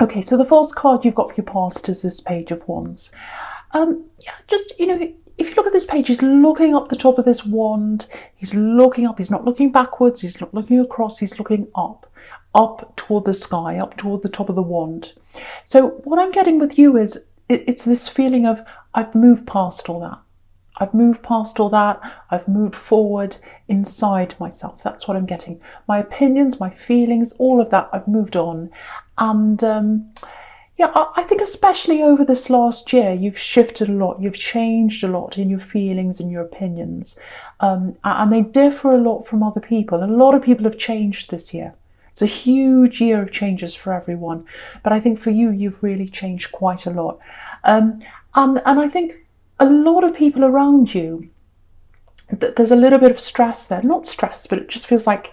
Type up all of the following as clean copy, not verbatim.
Okay, so the first card you've got for your past is this Page of Wands. Yeah, just, if you look at this page, he's looking up the top of this wand. He's looking up. He's not looking backwards. He's not looking across. He's looking up toward the sky, up toward the top of the wand. So what I'm getting with you is it's this feeling of, I've moved past all that. I've moved past all that. I've moved forward inside myself. That's what I'm getting. My opinions, my feelings, all of that, I've moved on. And yeah, I think especially over this last year, you've shifted a lot. You've changed a lot in your feelings and your opinions. And they differ a lot from other people. A lot of people have changed this year. It's a huge year of changes for everyone. But I think for you, you've really changed quite a lot. And I think a lot of people around you, there's a little bit of stress there. Not stress, but it just feels like,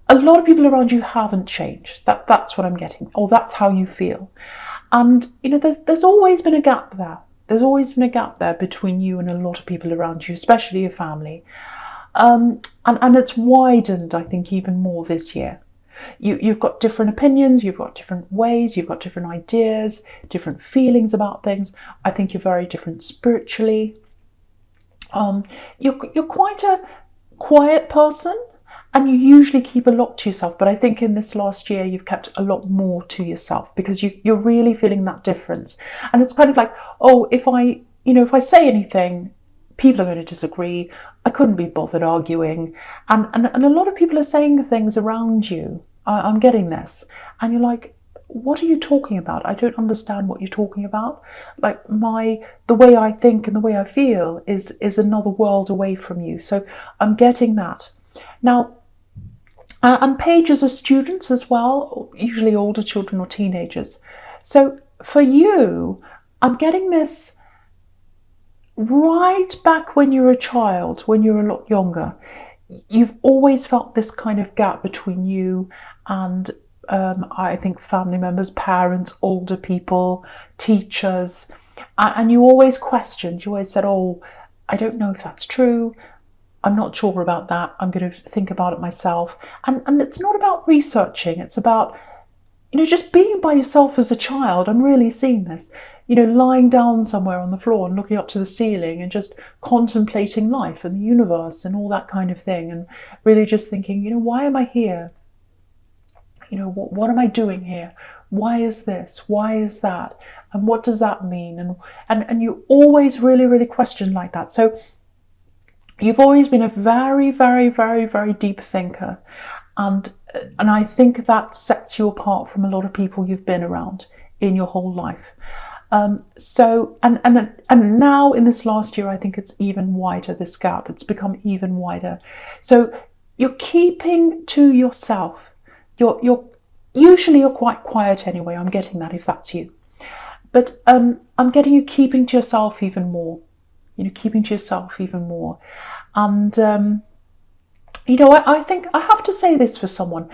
a lot of people around you haven't changed. That's what I'm getting, or that's how you feel. And, there's always been a gap there. There's always been a gap there between you and a lot of people around you, especially your family. And it's widened, I think, even more this year. You've got different opinions, you've got different ways, you've got different ideas, different feelings about things. I think you're very different spiritually. You're quite a quiet person, and you usually keep a lot to yourself. But I think in this last year, you've kept a lot more to yourself because you're really feeling that difference. And it's kind of like, oh, if I say anything, people are going to disagree. I couldn't be bothered arguing. And a lot of people are saying things around you. I'm getting this. And you're like, what are you talking about? I don't understand what you're talking about. Like the way I think and the way I feel is another world away from you. So I'm getting that. Now, and pages are students as well, usually older children or teenagers. So for you, I'm getting this right back when you're a child, when you're a lot younger. You've always felt this kind of gap between you and I think family members, parents, older people, teachers. And you always questioned, you always said, oh, I don't know if that's true. I'm not sure about that. I'm going to think about it myself. And it's not about researching. It's about, just being by yourself as a child. I'm really seeing this. Lying down somewhere on the floor and looking up to the ceiling and just contemplating life and the universe and all that kind of thing. And really just thinking, why am I here? What am I doing here? Why is this? Why is that? And what does that mean? And you always really, really question like that. So you've always been a very, very, very, very deep thinker. And I think that sets you apart from a lot of people you've been around in your whole life. So now in this last year, I think it's even wider, this gap. It's become even wider. So you're keeping to yourself. You're usually quite quiet anyway. I'm getting that if that's you. But I'm getting you keeping to yourself even more. Keeping to yourself even more. And, I think I have to say this for someone.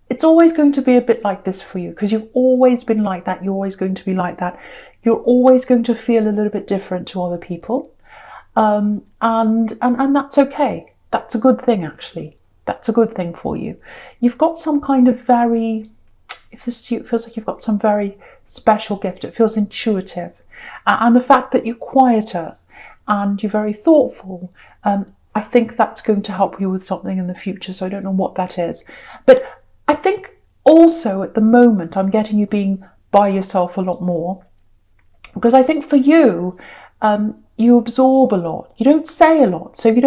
It's always going to be a bit like this for you because you've always been like that. You're always going to be like that. You're always going to feel a little bit different to other people. And that's okay. That's a good thing, actually. That's a good thing for you. You've got some kind of it feels like you've got some very special gift. It feels intuitive. And the fact that you're quieter and you're very thoughtful, I think that's going to help you with something in the future. So I don't know what that is. But I think also at the moment, I'm getting you being by yourself a lot more. Because I think for you, you absorb a lot. You don't say a lot. So you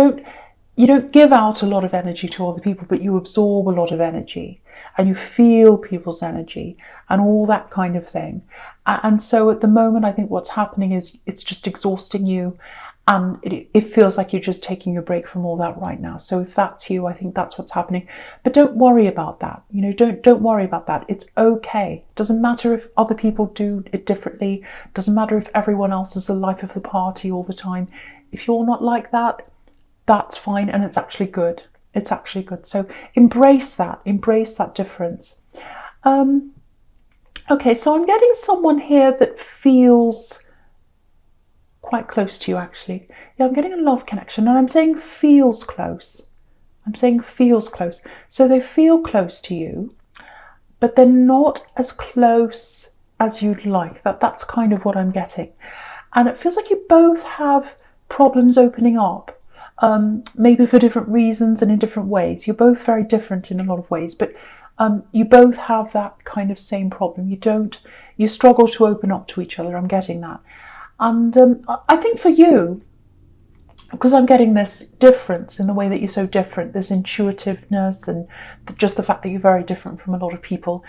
don't give out a lot of energy to other people, but you absorb a lot of energy. And you feel people's energy and all that kind of thing. And so at the moment, I think what's happening is it's just exhausting you. And it feels like you're just taking a break from all that right now. So if that's you, I think that's what's happening. But don't worry about that. Don't worry about that. It's okay. Doesn't matter if other people do it differently. Doesn't matter if everyone else is the life of the party all the time. If you're not like that, that's fine. And it's actually good. It's actually good. So embrace that difference. Okay, so I'm getting someone here that feels quite close to you, actually. Yeah, I'm getting a love connection, and I'm saying feels close. So they feel close to you, but they're not as close as you'd like. That's kind of what I'm getting. And it feels like you both have problems opening up, maybe for different reasons and in different ways. You're both very different in a lot of ways, but you both have that kind of same problem. You struggle to open up to each other. I'm getting that. And I think for you, because I'm getting this difference in the way that you're so different, this intuitiveness and just the fact that you're very different from a lot of people,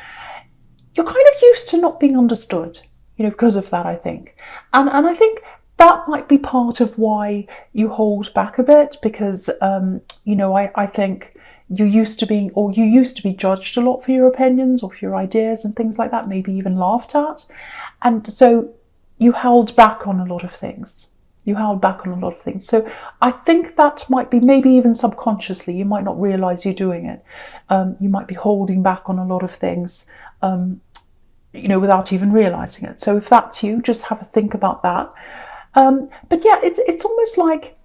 you're kind of used to not being understood, because of that, I think. And I think that might be part of why you hold back a bit, because, I think you used to be judged a lot for your opinions or for your ideas and things like that, maybe even laughed at. And so you held back on a lot of things. So I think that might be, maybe even subconsciously, you might not realise you're doing it. You might be holding back on a lot of things, without even realising it. So if that's you, just have a think about that. But yeah, it's almost like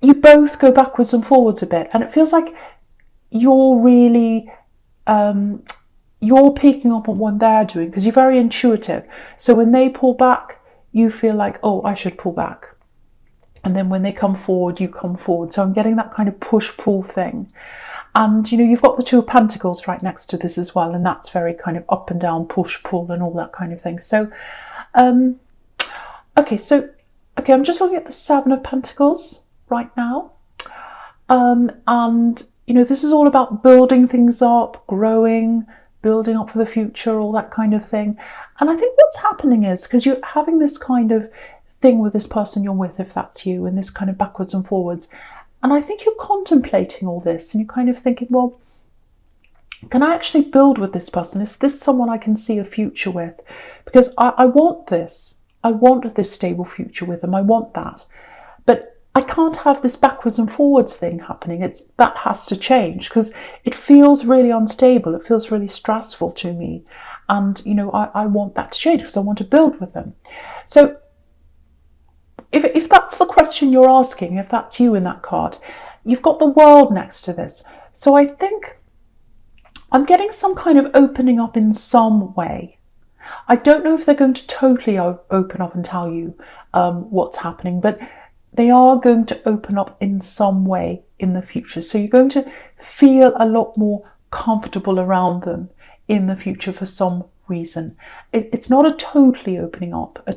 you both go backwards and forwards a bit, and it feels like you're really you're picking up on what they're doing because you're very intuitive. So when they pull back, you feel like, oh, I should pull back. And then when they come forward, you come forward. So I'm getting that kind of push-pull thing. And, you've got the Two of Pentacles right next to this as well. And that's very kind of up and down, push-pull and all that kind of thing. So, okay, I'm just looking at the Seven of Pentacles right now. And, this is all about building things up, growing, building up for the future, all that kind of thing. And I think what's happening is, because you're having this kind of thing with this person you're with, if that's you, and this kind of backwards and forwards. And I think you're contemplating all this and you're kind of thinking, well, can I actually build with this person? Is this someone I can see a future with? Because I want this. I want this stable future with them. I want that. But I can't have this backwards and forwards thing happening. That has to change because it feels really unstable. It feels really stressful to me. And, I want that to change because I want to build with them. So if that's the question you're asking, if that's you in that card, you've got the World next to this. So I think I'm getting some kind of opening up in some way. I don't know if they're going to totally open up and tell you what's happening, but they are going to open up in some way in the future. So you're going to feel a lot more comfortable around them in the future for some reason. It's not a total opening up, I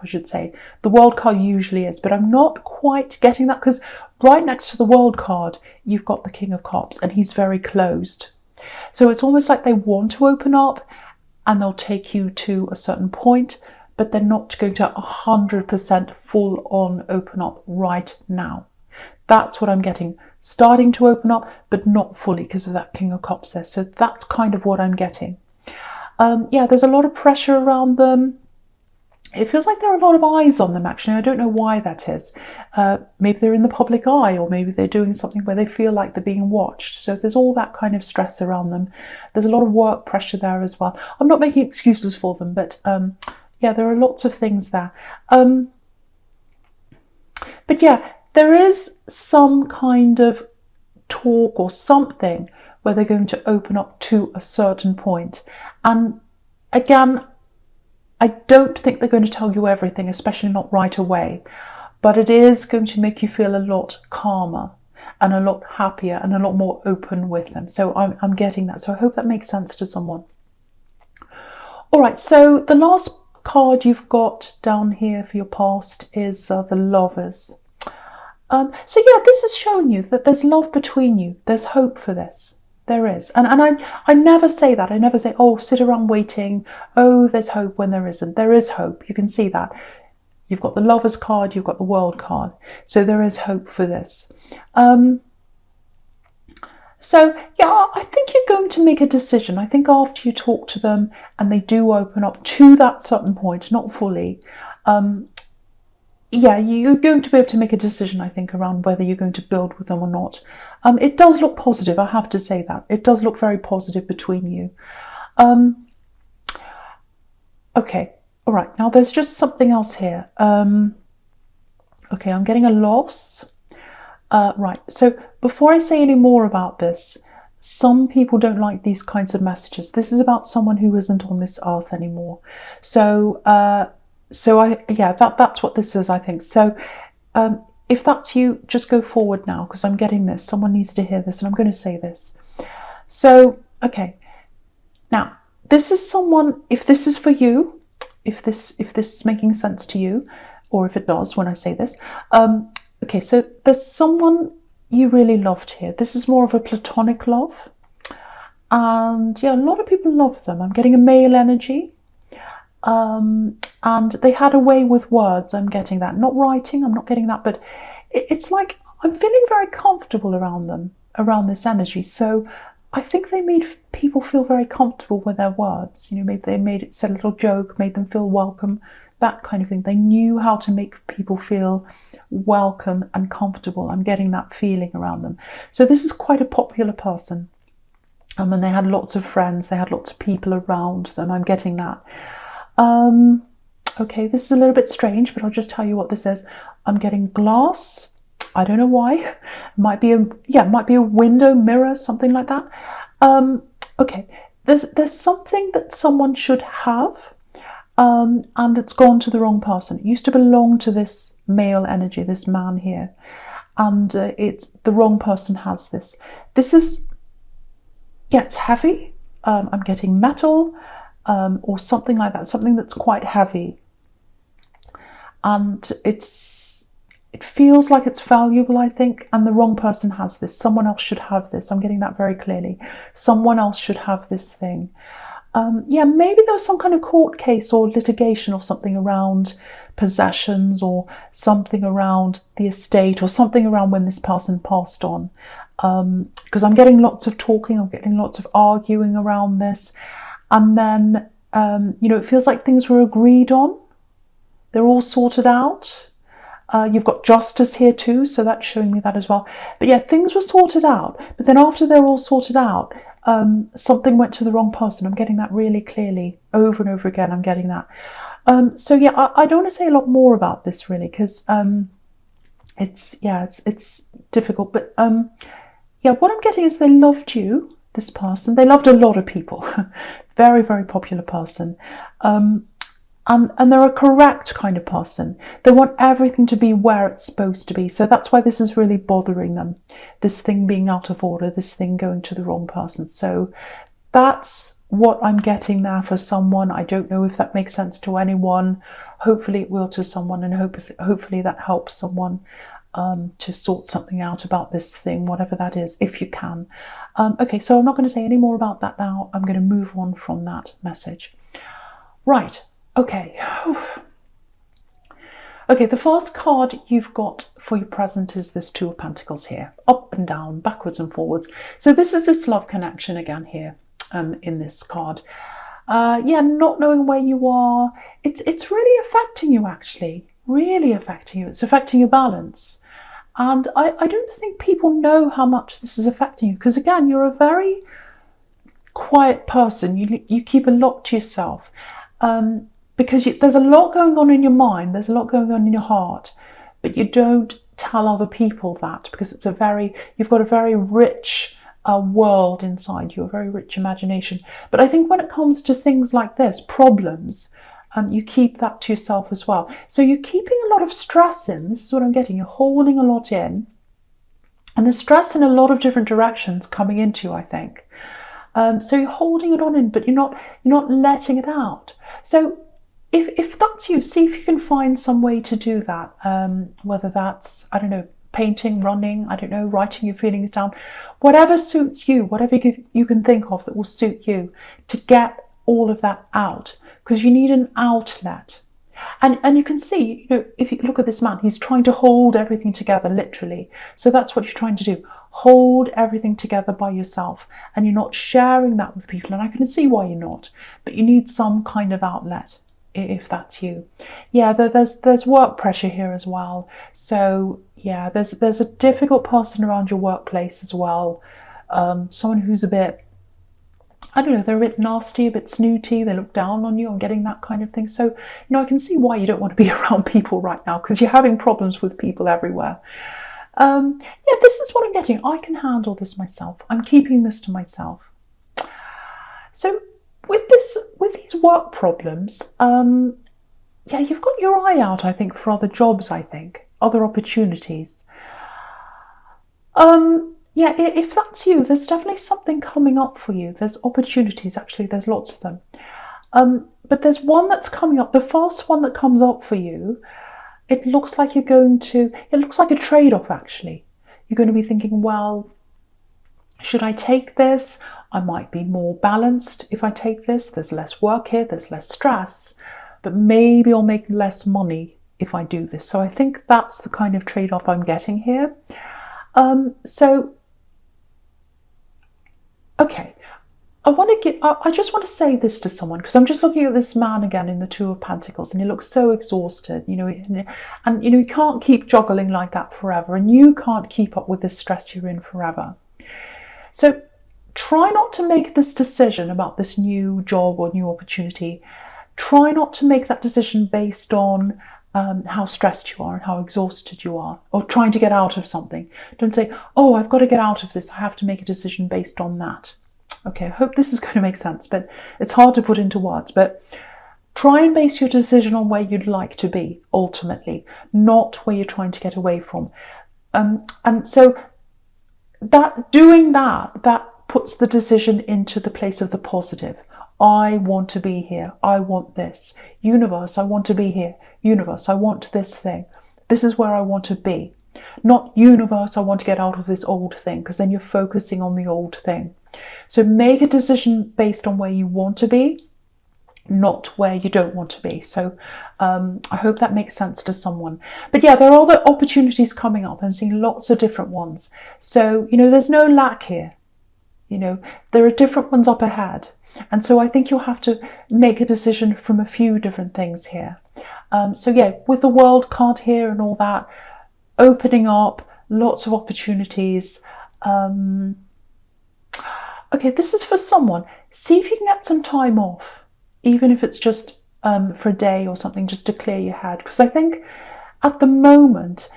should say. The World card usually is, but I'm not quite getting that because right next to the World card, you've got the King of Cups and he's very closed. So it's almost like they want to open up and they'll take you to a certain point, but they're not going to 100% full on open up right now. That's what I'm getting. Starting to open up, but not fully because of that King of Cups there. So that's kind of what I'm getting. There's a lot of pressure around them. It feels like there are a lot of eyes on them, actually. I don't know why that is. Maybe they're in the public eye, or maybe they're doing something where they feel like they're being watched. So there's all that kind of stress around them. There's a lot of work pressure there as well. I'm not making excuses for them, but there are lots of things there. But yeah, there is some kind of talk or something where they're going to open up to a certain point. And again, I don't think they're going to tell you everything, especially not right away. But it is going to make you feel a lot calmer and a lot happier and a lot more open with them. So I'm getting that. So I hope that makes sense to someone. All right, so the last card you've got down here for your past is the Lovers. This is showing you that there's love between you. There's hope for this. There is. And I never say that. I never say, oh, sit around waiting. Oh, there's hope when there isn't. There is hope. You can see that. You've got the Lovers card. You've got the World card. So there is hope for this. I think you're going to make a decision. I think after you talk to them and they do open up to that certain point, not fully, you're going to be able to make a decision, I think, around whether you're going to build with them or not. It does look positive, I have to say that. It does look very positive between you. Okay, all right. Now there's just something else here. Okay, I'm getting a loss. Right, so before I say any more about this, Some people don't like these kinds of messages. This is about someone who isn't on this earth anymore. So, that's what this is, I think. So, if that's you, just go forward now, because I'm getting this. Someone needs to hear this, and I'm going to say this. So, okay. Now, this is someone, if this is for you, if this is making sense to you, or if it does when I say this, okay, so there's someone you really loved here. This is more of a platonic love. And yeah, a lot of people love them. I'm getting a male energy. And they had a way with words. I'm getting that. Not writing, I'm not getting that, but it's like I'm feeling very comfortable around them, around this energy. So I think they made people feel very comfortable with their words. You know, maybe they said a little joke, made them feel welcome, that kind of thing. They knew how to make people feel welcome and comfortable. I'm getting that feeling around them. So this is quite a popular person. And they had lots of friends, they had lots of people around them. I'm getting that. Okay, this is a little bit strange, but I'll just tell you what this is. I'm getting glass. I don't know why. It might be a window, mirror, something like that. Okay, there's something that someone should have, and it's gone to the wrong person. It used to belong to this male energy, this man here, and it's the wrong person has this. This is, yeah, it's heavy. I'm getting metal. Or something like that, something that's quite heavy. And it feels like it's valuable, I think, and the wrong person has this. Someone else should have this. I'm getting that very clearly. Someone else should have this thing. Maybe there was some kind of court case or litigation or something around possessions or something around the estate or something around when this person passed on. Because I'm getting lots of talking, I'm getting lots of arguing around this. And then, it feels like things were agreed on. They're all sorted out. You've got justice here too, so that's showing me that as well. But yeah, things were sorted out. But then after they're all sorted out, something went to the wrong person. I'm getting that really clearly over and over again. I'm getting that. I don't want to say a lot more about this really, because it's difficult. But what I'm getting is they loved you. This person, they loved a lot of people. Very, very popular person. And they're a correct kind of person. They want everything to be where it's supposed to be. So that's why this is really bothering them. This thing being out of order, this thing going to the wrong person. So that's what I'm getting there for someone. I don't know if that makes sense to anyone. Hopefully it will to someone, and hopefully that helps someone to sort something out about this thing, whatever that is, if you can. Okay, so I'm not going to say any more about that now. I'm going to move on from that message. Right, okay. Okay, the first card you've got for your present is this Two of Pentacles here. Up and down, backwards and forwards. So this is this love connection again here in this card. Not knowing where you are. It's really affecting you, actually. Really affecting you. It's affecting your balance. And I don't think people know how much this is affecting you, because again, you're a very quiet person. You keep a lot to yourself because there's a lot going on in your mind. There's a lot going on in your heart, but you don't tell other people that, because you've got a very rich world inside you, a very rich imagination. But I think when it comes to things like this, problems, you keep that to yourself as well. So you're keeping a lot of stress in. This is what I'm getting. You're holding a lot in. And there's stress in a lot of different directions coming into you, I think. So you're holding it on in, but you're not letting it out. So if that's you, see if you can find some way to do that. Whether that's, I don't know, painting, running, I don't know, writing your feelings down. Whatever suits you, whatever you can think of that will suit you, to get all of that out. Because you need an outlet. And you can see, if you look at this man, he's trying to hold everything together, literally. So that's what you're trying to do. Hold everything together by yourself. And you're not sharing that with people. And I can see why you're not. But you need some kind of outlet, if that's you. Yeah, there's work pressure here as well. So yeah, there's a difficult person around your workplace as well. Someone who's a bit, I don't know, they're a bit nasty, a bit snooty, they look down on you. I'm getting that kind of thing. So, I can see why you don't want to be around people right now, because you're having problems with people everywhere. Yeah, this is what I'm getting. I can handle this myself. I'm keeping this to myself. So with these work problems, yeah, you've got your eye out, I think, for other jobs, I think, other opportunities. Yeah, if that's you, there's definitely something coming up for you. There's opportunities, actually, there's lots of them. But there's one that's coming up, the first one that comes up for you. It looks like it looks like a trade-off, actually. You're going to be thinking, well, should I take this? I might be more balanced if I take this. There's less work here, there's less stress, but maybe I'll make less money if I do this. So I think that's the kind of trade-off I'm getting here. Okay, I just want to say this to someone, because I'm just looking at this man again in the Two of Pentacles, and he looks so exhausted, and he can't keep juggling like that forever, and you can't keep up with this stress you're in forever. So try not to make this decision about this new job or new opportunity. Try not to make that decision based on how stressed you are and how exhausted you are, or trying to get out of something. Don't say, oh, I've got to get out of this, I have to make a decision based on that. Okay, I hope this is going to make sense, but it's hard to put into words. But try and base your decision on where you'd like to be, ultimately, not where you're trying to get away from. And so doing that puts the decision into the place of the positive. I want to be here. I want this. Universe, I want to be here. Universe, I want this thing. This is where I want to be. Not universe, I want to get out of this old thing, because then you're focusing on the old thing. So make a decision based on where you want to be, not where you don't want to be. So I hope that makes sense to someone. But yeah, there are other opportunities coming up. I'm seeing lots of different ones. So, there's no lack here. There are different ones up ahead. And so I think you'll have to make a decision from a few different things here. So yeah, with the World card here and all that, opening up, lots of opportunities. Okay, this is for someone. See if you can get some time off, even if it's just for a day or something, just to clear your head. Because I think at the moment,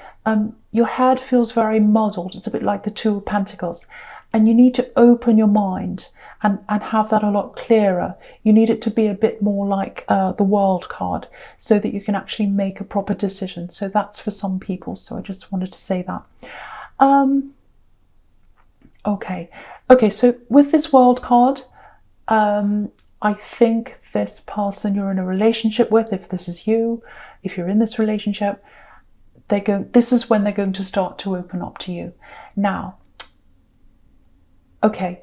your head feels very muddled. It's a bit like the Two of Pentacles. And you need to open your mind and have that a lot clearer. You need it to be a bit more like the World card, so that you can actually make a proper decision. So that's for some people. So I just wanted to say that. Okay, so with this World card, I think this person you're in a relationship with, if this is you, if you're in this relationship, this is when they're going to start to open up to you. Now, okay,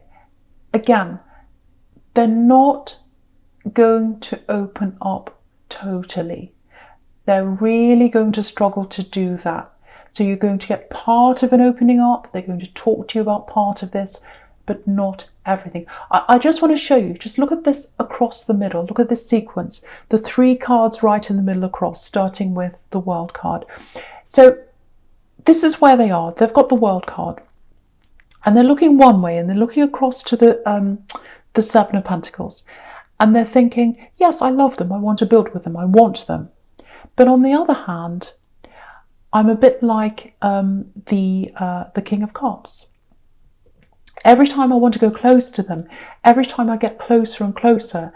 again, they're not going to open up totally. They're really going to struggle to do that. So you're going to get part of an opening up. They're going to talk to you about part of this, but not everything. I just want to show you, just look at this across the middle. Look at this sequence. The 3 cards right in the middle across, starting with the World card. So this is where they are. They've got the World card. And they're looking one way, and they're looking across to the 7 of Pentacles. And they're thinking, yes, I love them. I want to build with them. I want them. But on the other hand, I'm a bit like the King of Cups. Every time I want to go close to them, every time I get closer and closer,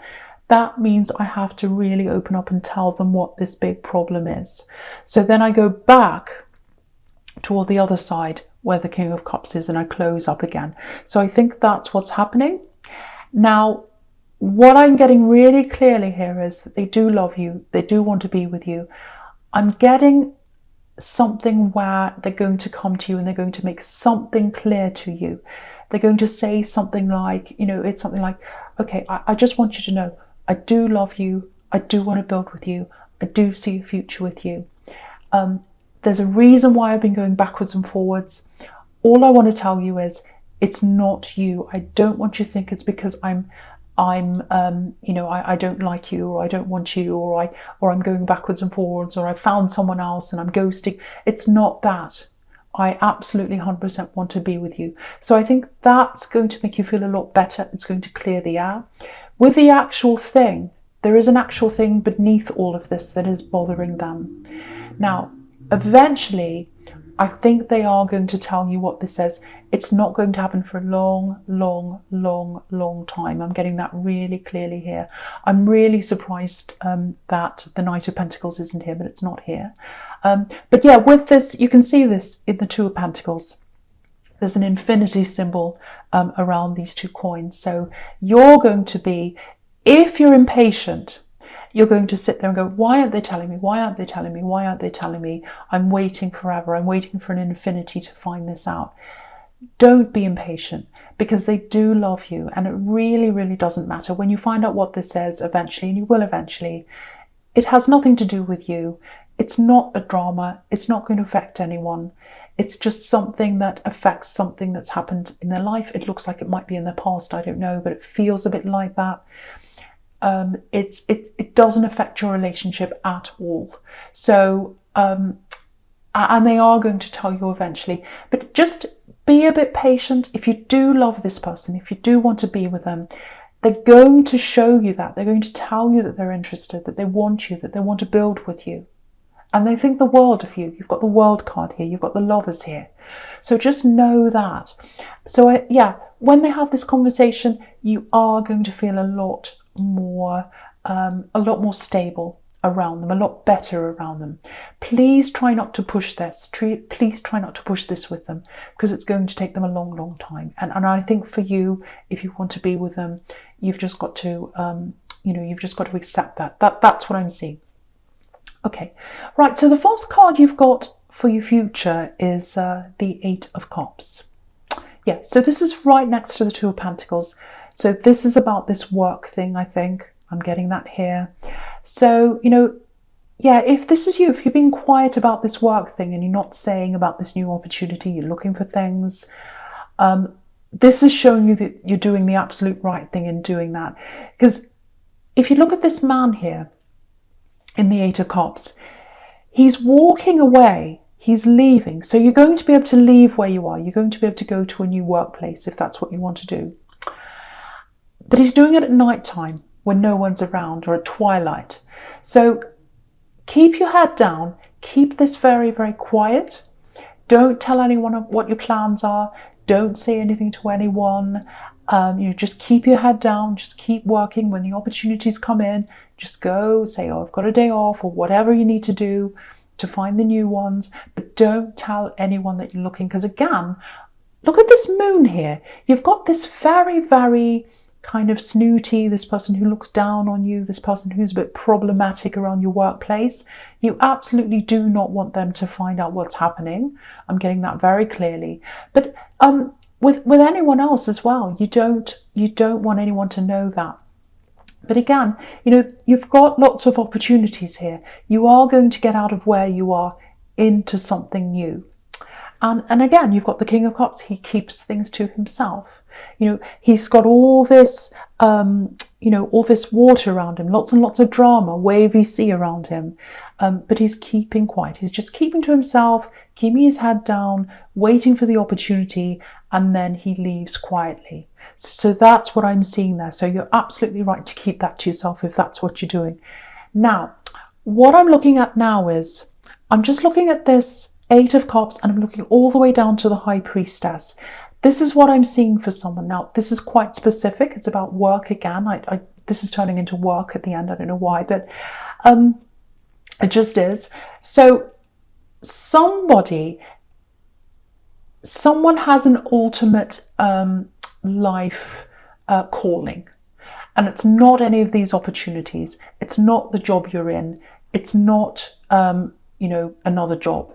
that means I have to really open up and tell them what this big problem is. So then I go back toward the other side where the King of Cups is, and I close up again. So I think that's what's happening. Now, what I'm getting really clearly here is that they do love you. They do want to be with you. I'm getting something where they're going to come to you and they're going to make something clear to you. They're going to say something like, it's something like, okay, I just want you to know, I do love you. I do want to build with you. I do see a future with you. There's a reason why I've been going backwards and forwards. All I want to tell you is it's not you. I don't want you to think it's because I don't like you, or I don't want you, or I'm going backwards and forwards, or I found someone else and I'm ghosting. It's not that. I absolutely 100% want to be with you. So I think that's going to make you feel a lot better. It's going to clear the air. With the actual thing, there is an actual thing beneath all of this that is bothering them. Now, eventually, I think they are going to tell you what this says. It's not going to happen for a long, long, long, long time. I'm getting that really clearly here. I'm really surprised that the Knight of Pentacles isn't here, but it's not here. But yeah, with this, you can see this in the Two of Pentacles. There's an infinity symbol around these two coins. So you're going to be, if you're impatient, you're going to sit there and go, why aren't they telling me? Why aren't they telling me? Why aren't they telling me? I'm waiting forever. I'm waiting for an infinity to find this out. Don't be impatient, because they do love you, and it really, really doesn't matter. When you find out what this says eventually, and you will eventually, it has nothing to do with you. It's not a drama. It's not going to affect anyone. It's just something that affects something that's happened in their life. It looks like it might be in their past. I don't know, but it feels a bit like that. It doesn't affect your relationship at all. So, and they are going to tell you eventually, but just be a bit patient. If you do love this person, if you do want to be with them, they're going to show you that. They're going to tell you that they're interested, that they want you, that they want to build with you. And they think the world of you. You've got the World card here. You've got the Lovers here. So just know that. So yeah, when they have this conversation, you are going to feel a lot more stable around them, a lot better around them. Please try not to push this. Please try not to push this with them, because it's going to take them a long, long time. And I think for you, if you want to be with them, you've just got to, you've just got to accept that. That's what I'm seeing. Okay, right. So the first card you've got for your future is the Eight of Cups. Yeah. So this is right next to the Two of Pentacles. So this is about this work thing, I think. I'm getting that here. So, yeah, if this is you, if you're being quiet about this work thing and you're not saying about this new opportunity, you're looking for things, this is showing you that you're doing the absolute right thing in doing that. Because if you look at this man here in the Eight of Cups, he's walking away. He's leaving. So you're going to be able to leave where you are. You're going to be able to go to a new workplace if that's what you want to do. But he's doing it at night time when no one's around, or at twilight. So keep your head down. Keep this very, very quiet. Don't tell anyone what your plans are. Don't say anything to anyone. Just keep your head down. Just keep working. When the opportunities come in, just go say, oh, I've got a day off, or whatever you need to do to find the new ones. But don't tell anyone that you're looking, because again, look at this moon here. You've got this very, very kind of snooty, this person who looks down on you, this person who's a bit problematic around your workplace. You absolutely do not want them to find out what's happening. I'm getting that very clearly. But with anyone else as well, you don't want anyone to know that. But again, you've got lots of opportunities here. You are going to get out of where you are into something new. And again, you've got the King of Cups. He keeps things to himself. He's got all this, all this water around him, lots and lots of drama, wavy sea around him. But he's keeping quiet. He's just keeping to himself, keeping his head down, waiting for the opportunity, and then he leaves quietly. So that's what I'm seeing there. So you're absolutely right to keep that to yourself if that's what you're doing. Now, what I'm looking at now is, I'm just looking at this Eight of Cups, and I'm looking all the way down to the High Priestess. This is what I'm seeing for someone. Now, this is quite specific. It's about work again. This is turning into work at the end. I don't know why, but it just is. So someone has an ultimate life calling. And it's not any of these opportunities. It's not the job you're in. It's not, another job.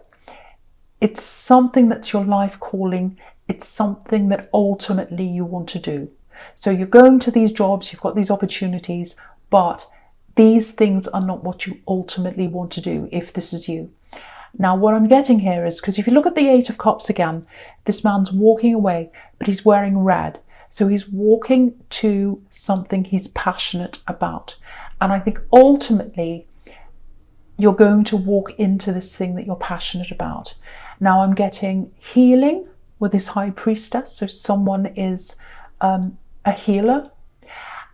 It's something that's your life calling. It's something that ultimately you want to do. So you're going to these jobs, you've got these opportunities, but these things are not what you ultimately want to do if this is you. Now, what I'm getting here is, because if you look at the Eight of Cups again, this man's walking away, but he's wearing red. So he's walking to something he's passionate about. And I think ultimately you're going to walk into this thing that you're passionate about. Now I'm getting healing with this High Priestess. So someone is a healer.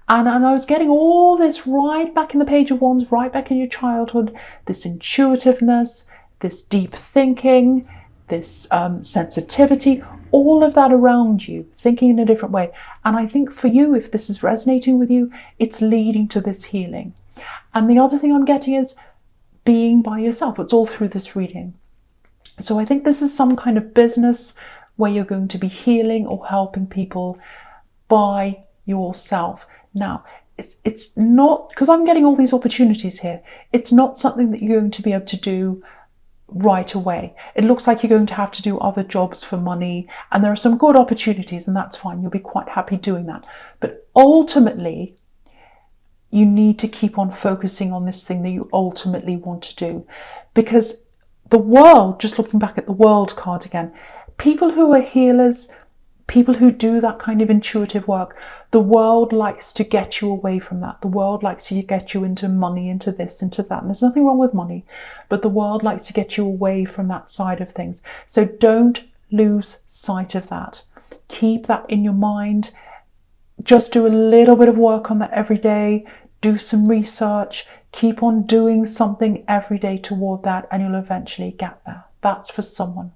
And I was getting all this right back in the Page of Wands, right back in your childhood, this intuitiveness, this deep thinking, this sensitivity, all of that around you, thinking in a different way. And I think for you, if this is resonating with you, it's leading to this healing. And the other thing I'm getting is being by yourself. It's all through this reading. So I think this is some kind of business where you're going to be healing or helping people by yourself. Now, it's not, because I'm getting all these opportunities here, it's not something that you're going to be able to do right away. It looks like you're going to have to do other jobs for money, and there are some good opportunities, and that's fine. You'll be quite happy doing that. But ultimately, you need to keep on focusing on this thing that you ultimately want to do. Because the world, just looking back at the world card again, people who are healers, people who do that kind of intuitive work, the world likes to get you away from that. The world likes to get you into money, into this, into that. And there's nothing wrong with money, but the world likes to get you away from that side of things. So don't lose sight of that. Keep that in your mind. Just do a little bit of work on that every day. Do some research. Keep on doing something every day toward that, and you'll eventually get there. That's for someone.